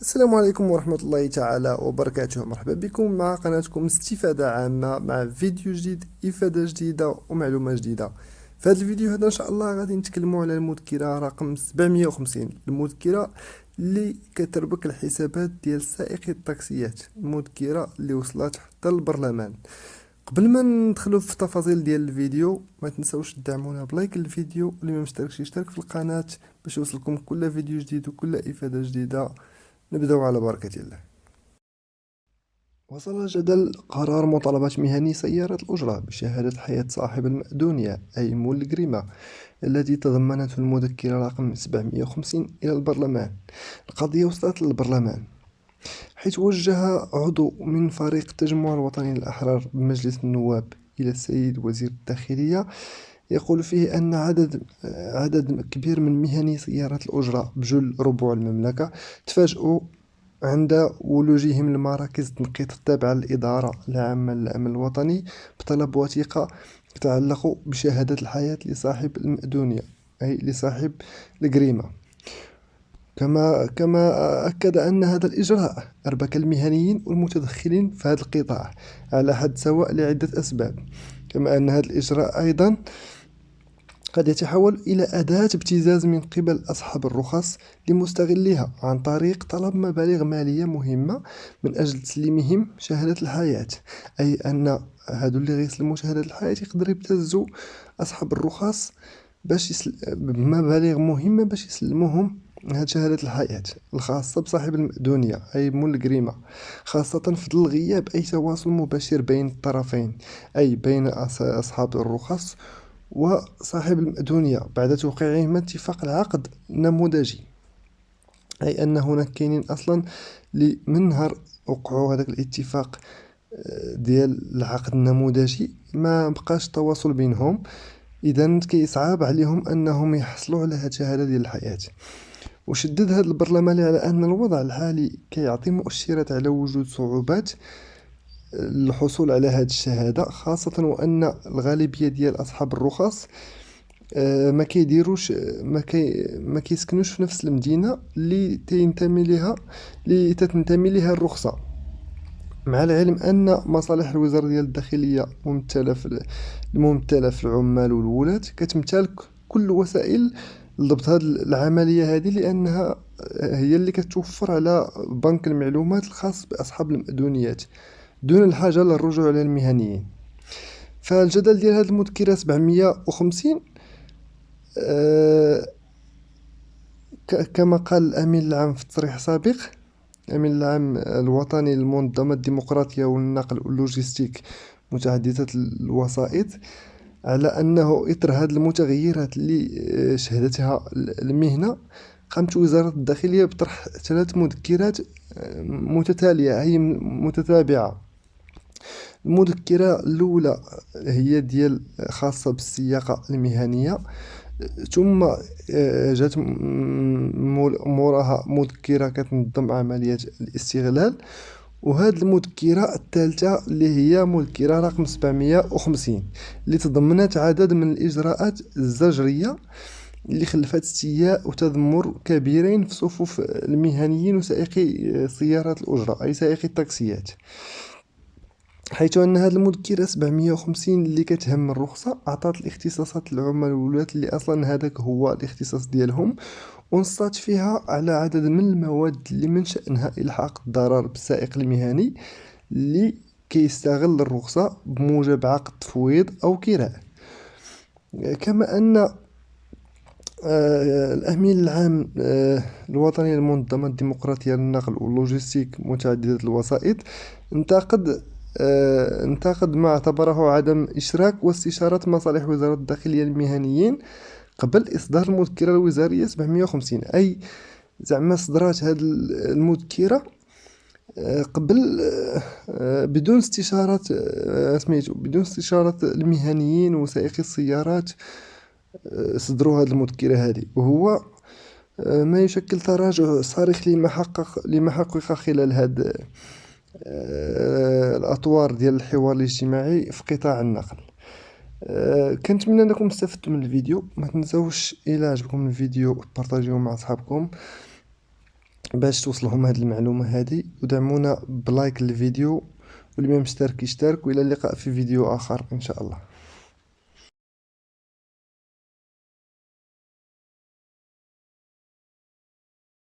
السلام عليكم ورحمة الله تعالى وبركاته. مرحبا بكم مع قناتكم استفادة عامة مع فيديو جديد، إفادة جديدة ومعلومة جديدة. في هذا الفيديو هذا إن شاء الله غادي نتكلموا على المذكرة رقم 750، المذكرة اللي كتربك الحسابات ديال سائقي الطاكسيات، المذكرة اللي وصلت حتى للبرلمان. قبل ما ندخلوا في التفاصيل ديال الفيديو، ما تنسوش تدعمونا بلايك الفيديو، واللي ما مشتركش يشترك في القناة باش يوصلكم كل فيديو جديد وكل إفادة جديدة. نبدأ على بركة الله. وصل جدل قرار مطالبة مهني سيارة الأجرة بشهادة حياة صاحب المأدونية أي مول جريما التي تضمنته المذكرة رقم 750 إلى البرلمان. القضية وصلت للبرلمان، حيث وجه عضو من فريق التجمع الوطني للأحرار بمجلس النواب إلى السيد وزير الداخلية، يقول فيه أن عدد كبير من مهني سيارة الأجرة بجل ربوع المملكة تفاجؤوا عند ولوجهم لمراكز التنقيط التابعة للإدارة العامة للأمن الوطني بطلب وثيقة تتعلق بشهادة الحياة لصاحب المأدونية أي لصاحب الجريمة. كما أكد أن هذا الإجراء أربك المهنيين والمتدخلين في هذا القطاع على حد سواء لعدة أسباب، كما أن هذا الإجراء أيضا قد يتحول إلى أداة ابتزاز من قبل أصحاب الرخص لمستغليها عن طريق طلب مبالغ مالية مهمة من أجل تسليمهم شهادة الحياة. أي أن هادو اللي غيسلموا شهادة الحياة يقدر يبتزوا أصحاب الرخص بمبالغ مهمة باش يسلموهم هاد شهادة الحياة الخاصة بصاحب المأدونية أي مول الجريمة، خاصة في ظل غياب أي تواصل مباشر بين الطرفين، أي بين أصحاب الرخص وصاحب المأدونية بعد توقيعهما اتفاق العقد النموذجي. أي أن هناك كاينين أصلا من نهار وقعوا هذاك الاتفاق ديال العقد النموذجي ما بقاش تواصل بينهم، إذا كيصعب عليهم أنهم يحصلوا على هذه الشهادة ديال الحياة. وشدد هذا البرلمان على أن الوضع الحالي كيعطي مؤشرات على وجود صعوبات الحصول على هذه الشهادة، خاصة وأن الغالبية ديال أصحاب الرخص ما كيديروش ما كيسكنوش في نفس المدينة اللي تنتمي لها الرخصة، مع العلم أن مصالح الوزارة ديال الداخلية الممثلة في العمال والولاة كتمتلك كل وسائل لضبط هذه العملية هذه، لأنها هي اللي كتوفر على بنك المعلومات الخاص بأصحاب المأدونيات دون الحاجة للرجوع على المهنيين. فالجدل ديال هذه المذكرة 750 آه، كما قال الأمين العام في تصريح سابق، الأمين العام الوطني للمنظمة الديمقراطية والنقل واللوجستيك متعددة الوسائط، على أنه إثر هذه المتغيرات اللي شهدتها المهنة قامت وزارة الداخلية بطرح 3 مذكرات متتالية أي متتابعة. المذكرة الأولى هي ديال خاصة بالسياقة المهنية، ثم جات موراها مذكرة كتنظم عمليات الاستغلال، وهاد المذكرة الثالثة اللي هي مذكرة رقم 750 اللي تضمنت عدد من الإجراءات الزجرية اللي خلفت استياء وتذمر كبيرين في صفوف المهنيين وسائقي سيارات الأجرة أي سائقي التاكسيات، حيث أن هذه المذكرة 750 اللي كتهم الرخصة أعطت الاختصاصات للعمال والولاة اللي أصلا هذاك هو الاختصاص ديالهم، ونصات فيها على عدد من المواد اللي من شأنها إلحاق الضرر بالسائق المهني اللي كيستغل الرخصة بموجب عقد تفويض أو كراء. كما أن الأمين العام الوطني للمنظمة الديمقراطية للنقل واللوجستيك متعددة الوسائط انتقد ما اعتبره عدم إشراك واستشارة مصالح وزارة الداخلية المهنيين قبل إصدار المذكرة الوزارية 750. أي زعما صدرات هذه المذكرة قبل بدون استشارة سميتو بدون استشارة المهنيين وسائقي السيارات. صدروا هذه المذكرة هذه، وهو ما يشكل تراجع صارخ لما حقق خلال هذه الأطوار ديال الحوار الاجتماعي في قطاع النقل. كنتمنى انكم استفدتوا من الفيديو، ما تنسوش الى عجبكم الفيديو تبارطاجيوه مع اصحابكم، باش توصلهم هاد المعلومة هادي، ودعمونا بلايك للفيديو، واللي ما مشترك يشترك، والى اللقاء في فيديو آخر إن شاء الله.